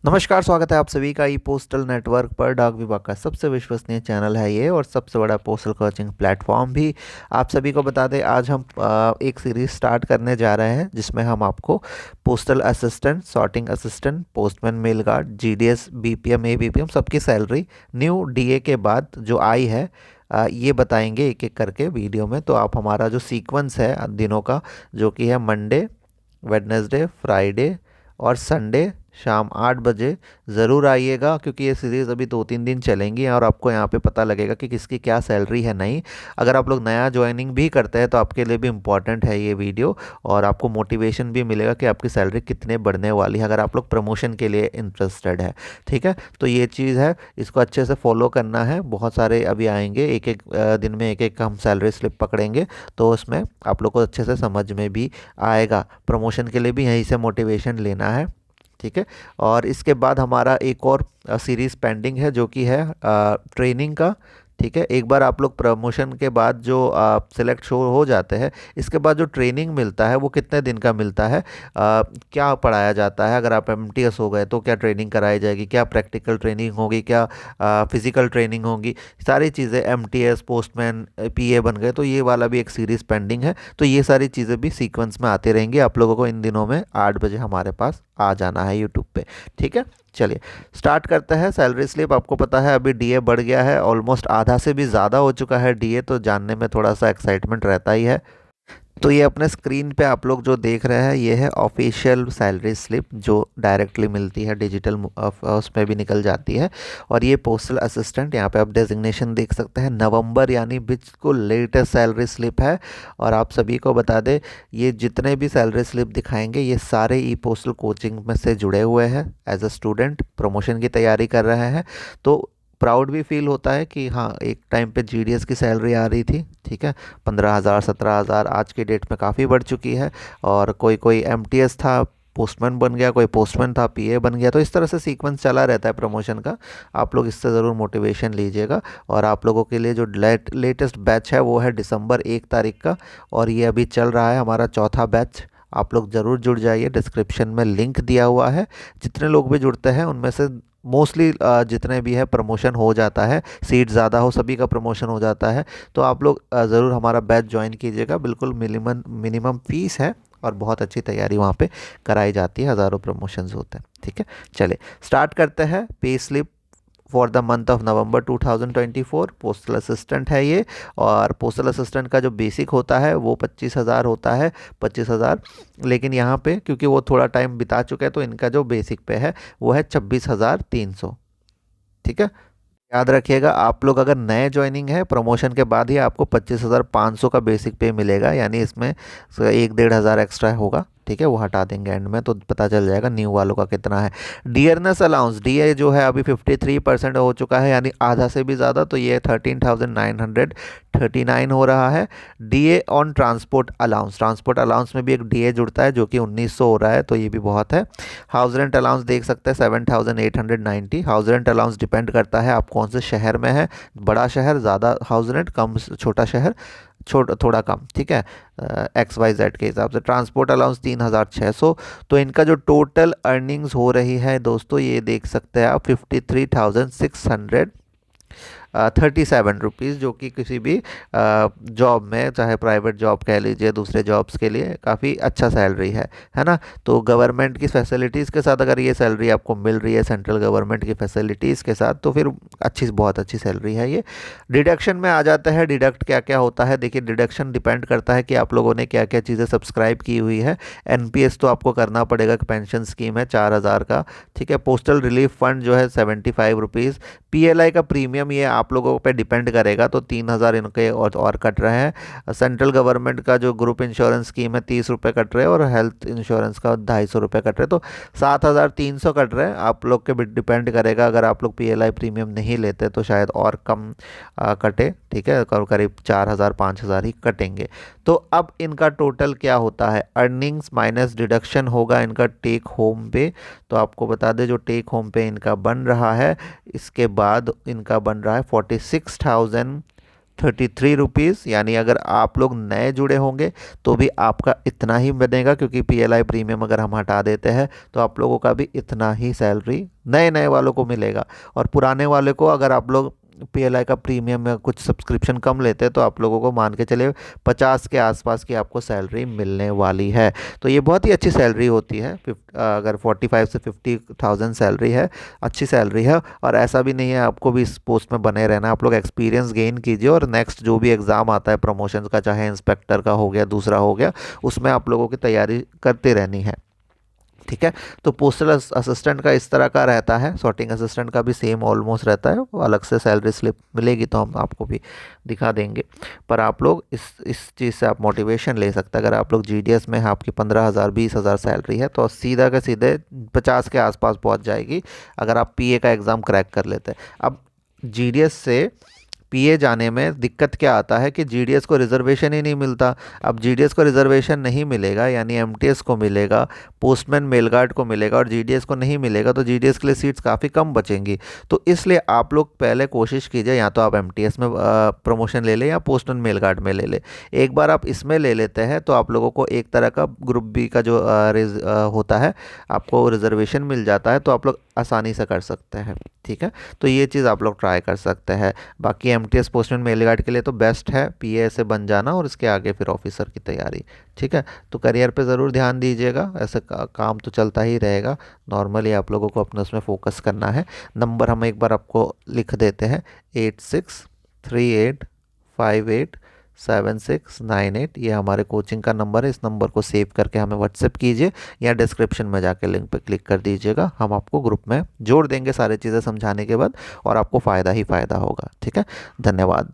नमस्कार, स्वागत है आप सभी का ई पोस्टल नेटवर्क पर। डाक विभाग का सबसे विश्वसनीय चैनल है ये और सबसे बड़ा पोस्टल कोचिंग प्लेटफॉर्म भी। आप सभी को बता दें, आज हम एक सीरीज स्टार्ट करने जा रहे हैं जिसमें हम आपको postal assistant, sorting assistant, postman, mail guard, GDS, BPM, ABPM सबकी सैलरी न्यू डीए के बाद जो आई है ये बताएंगे एक एक करके वीडियो में। तो आप हमारा जो सीक्वेंस है दिनों का, जो कि है मंडे, वेडनेसडे, फ्राइडे और संडे शाम 8 बजे ज़रूर आइएगा, क्योंकि ये सीरीज़ अभी 2-3 दिन चलेंगी और आपको यहाँ पे पता लगेगा कि किसकी क्या सैलरी है। नहीं, अगर आप लोग नया ज्वाइनिंग भी करते हैं तो आपके लिए भी इम्पॉर्टेंट है ये वीडियो, और आपको मोटिवेशन भी मिलेगा कि आपकी सैलरी कितने बढ़ने वाली है अगर आप लोग प्रमोशन के लिए इंटरेस्टेड है। ठीक है, तो ये चीज़ है, इसको अच्छे से फॉलो करना है। बहुत सारे अभी आएंगे, एक एक दिन में एक एक हम सैलरी स्लिप पकड़ेंगे, तो उसमें आप लोग को अच्छे से समझ में भी आएगा। प्रमोशन के लिए भी यहीं से मोटिवेशन लेना है। ठीक है, और इसके बाद हमारा एक और सीरीज़ पेंडिंग है जो कि है ट्रेनिंग का। ठीक है, एक बार आप लोग प्रमोशन के बाद जो सिलेक्ट शो हो जाते हैं, इसके बाद जो ट्रेनिंग मिलता है वो कितने दिन का मिलता है, क्या पढ़ाया जाता है, अगर आप एमटीएस हो गए तो क्या ट्रेनिंग कराई जाएगी, क्या प्रैक्टिकल ट्रेनिंग होगी, क्या फिजिकल ट्रेनिंग होगी, सारी चीज़ें। एमटीएस, पोस्टमैन, पीए बन गए तो ये वाला भी एक सीरीज़ पेंडिंग है। तो ये सारी चीज़ें भी सीक्वेंस में आती रहेंगी। आप लोगों को इन दिनों में 8 बजे हमारे पास आ जाना है यूट्यूब पे। ठीक है, चलिए स्टार्ट करते हैं। सैलरी स्लिप आपको पता है अभी डीए बढ़ गया है, ऑलमोस्ट आधा से भी ज़्यादा हो चुका है डीए, तो जानने में थोड़ा सा एक्साइटमेंट रहता ही है। तो ये अपने स्क्रीन पे आप लोग जो देख रहे हैं ये है ऑफिशियल सैलरी स्लिप, जो डायरेक्टली मिलती है, डिजिटल उसमें भी निकल जाती है। और ये पोस्टल असिस्टेंट, यहाँ पे आप डेजिग्नेशन देख सकते हैं, नवंबर, यानी बिल्कुल लेटेस्ट सैलरी स्लिप है। और आप सभी को बता दें, ये जितने भी सैलरी स्लिप दिखाएंगे ये सारे ई पोस्टल कोचिंग में से जुड़े हुए हैं। एज अ स्टूडेंट प्रमोशन की तैयारी कर रहे हैं तो प्राउड भी फील होता है कि हाँ, एक टाइम पे जीडीएस की सैलरी आ रही थी। ठीक है, 15,000, 17,000, आज की डेट में काफ़ी बढ़ चुकी है। और कोई कोई एमटीएस था, पोस्टमैन बन गया, कोई पोस्टमैन था, पीए बन गया। तो इस तरह से सीक्वेंस चला रहता है प्रमोशन का। आप लोग इससे ज़रूर मोटिवेशन लीजिएगा। और आप लोगों के लिए जो लेटेस्ट बैच है वो है दिसंबर 1 तारीख का, और ये अभी चल रहा है हमारा चौथा बैच। आप लोग ज़रूर जुड़ जाइए, डिस्क्रिप्शन में लिंक दिया हुआ है। जितने लोग भी जुड़ते हैं उनमें से मोस्टली जितने भी है प्रमोशन हो जाता है, सीट ज़्यादा हो सभी का प्रमोशन हो जाता है। तो आप लोग ज़रूर हमारा बैच ज्वाइन कीजिएगा। बिल्कुल मिनिमम फीस है और बहुत अच्छी तैयारी वहाँ पे कराई जाती है, हज़ारों प्रमोशंस होते हैं। ठीक है, चलिए स्टार्ट करते हैं। Pay slip for the month of November 2024, postal assistant है ये। और पोस्टल असिस्टेंट का जो बेसिक होता है वो 25,000 होता है, 25,000। लेकिन यहाँ पे क्योंकि वो थोड़ा टाइम बिता चुके हैं तो इनका जो बेसिक पे है वो है 26,300। ठीक है, याद रखिएगा, आप लोग अगर नए ज्वाइनिंग है प्रमोशन के बाद ही आपको 25,500 का बेसिक पे मिलेगा, यानी इसमें 1-1.5 हज़ार एक्स्ट्रा होगा। ठीक है, वो हटा देंगे एंड में तो पता चल जाएगा न्यू वालों का कितना है। डियरनेस अलाउंस, डीए जो है अभी 53% हो चुका है, यानी आधा से भी ज़्यादा, तो ये 13,939 हो रहा है। DA on transport allowance, transport allowance में भी एक डीए जुड़ता है जो कि 1900 हो रहा है, तो ये भी बहुत है। हाउस रेंट अलाउंस देख सकते हैं 7,890। हाउस रेंट अलाउंस डिपेंड करता है आप कौन से शहर में है, बड़ा शहर ज़्यादा हाउस रेंट, कम छोटा शहर थोड़ा कम। ठीक है, XYZ के हिसाब से। Transport allowance 3,600। तो इनका जो टोटल अर्निंग्स हो रही है दोस्तों, ये देख सकते हैं आप 53,637 रुपीज़, जो कि किसी भी जॉब में, चाहे प्राइवेट जॉब कह लीजिए, दूसरे जॉब्स के लिए काफ़ी अच्छा सैलरी है ना। तो गवर्नमेंट की फैसिलिटीज़ के साथ अगर ये सैलरी आपको मिल रही है, सेंट्रल गवर्नमेंट की फैसिलिटीज़ के साथ, तो फिर बहुत अच्छी सैलरी है ये। डिडक्शन में आ जाता है, डिडक्ट क्या क्या होता है। देखिए, डिडक्शन डिपेंड करता है कि आप लोगों ने क्या क्या चीज़ें सब्सक्राइब की हुई है। एनपीएस तो आपको करना पड़ेगा, पेंशन स्कीम है 4,000 का। ठीक है, पोस्टल रिलीफ फंड जो है 75 रुपीज़। पीएलआई का प्रीमियम ये आप लोगों पे डिपेंड करेगा, तो 3,000 इनके और कट रहे हैं। सेंट्रल गवर्नमेंट का जो ग्रुप इंश्योरेंस स्कीम है 30 रुपये कट रहे हैं, और हेल्थ इंश्योरेंस का 250 रुपये कट रहे हैं, तो 7,300 कट रहे हैं। आप लोग के डिपेंड करेगा, अगर आप लोग पीएलआई प्रीमियम नहीं लेते तो शायद और कम कटे। ठीक है, करीब 4,000 5,000 ही कटेंगे। तो अब इनका टोटल क्या होता है, अर्निंग्स माइनस डिडक्शन होगा इनका टेक होम पे। तो आपको बता दें, जो टेक होम पे इनका बन रहा है, इसके बाद इनका बन रहा है ₹33, यानी अगर आप लोग नए जुड़े होंगे तो भी आपका इतना ही बनेगा, क्योंकि PLI प्रीमियम अगर हम हटा देते हैं तो आप लोगों का भी इतना ही सैलरी नए नए वालों को मिलेगा। और पुराने वाले को अगर आप लोग PLI का प्रीमियम या कुछ सब्सक्रिप्शन कम लेते हैं तो आप लोगों को मान के चले 50 के आसपास की आपको सैलरी मिलने वाली है। तो ये बहुत ही अच्छी सैलरी होती है। अगर 45 से 50,000 सैलरी है, अच्छी सैलरी है। और ऐसा भी नहीं है आपको भी इस पोस्ट में बने रहना, आप लोग एक्सपीरियंस गेन कीजिए और नेक्स्ट जो भी एग्ज़ाम आता है प्रमोशन का, चाहे इंस्पेक्टर का हो गया, दूसरा हो गया, उसमें आप लोगों की तैयारी करते रहनी है। ठीक है। तो पोस्टल असिस्टेंट का इस तरह का रहता है, सॉर्टिंग असिस्टेंट का भी सेम ऑलमोस्ट रहता है। वो अलग से सैलरी स्लिप मिलेगी तो हम आपको भी दिखा देंगे। पर आप लोग इस चीज़ से आप मोटिवेशन ले सकते हैं। अगर आप लोग GDS में हैं, आपकी 15,000 20,000 सैलरी है, तो सीधा के सीधे 50 के आसपास पहुंच जाएगी अगर आप PA का एग्ज़ाम क्रैक कर लेते हैं। अब GDS से PA जाने में दिक्कत क्या आता है कि GDS को रिजर्वेशन ही नहीं मिलता। अब GDS को रिजर्वेशन नहीं मिलेगा, यानी MTS को मिलेगा, पोस्टमैन मेलगार्ड को मिलेगा, और GDS को नहीं मिलेगा, तो GDS के लिए सीट्स काफ़ी कम बचेंगी। तो इसलिए आप लोग पहले कोशिश कीजिए, या तो आप MTS में प्रमोशन ले लें या पोस्टमैन मेलगार्ड में ले लें। एक बार आप इसमें ले लेते हैं तो आप लोगों को एक तरह का ग्रुप B का जो होता है, आपको रिजर्वेशन मिल जाता है, तो आप लोग आसानी से कर सकते हैं। ठीक है। तो ये चीज़ आप लोग ट्राई कर सकते हैं। बाकी MTS पोस्टमैन मेलगार्ड के लिए तो बेस्ट है PA से बन जाना, और इसके आगे फिर ऑफिसर की तैयारी। ठीक है। तो करियर पे ज़रूर ध्यान दीजिएगा, ऐसे काम तो चलता ही रहेगा। नॉर्मली आप लोगों को अपने उसमें फोकस करना है। नंबर हम एक बार आपको लिख देते हैं, 8638587698। ये हमारे कोचिंग का नंबर है। इस नंबर को सेव करके हमें व्हाट्सएप कीजिए, या डिस्क्रिप्शन में जाके लिंक पे क्लिक कर दीजिएगा। हम आपको ग्रुप में जोड़ देंगे सारी चीज़ें समझाने के बाद, और आपको फ़ायदा ही फ़ायदा होगा। ठीक है। धन्यवाद।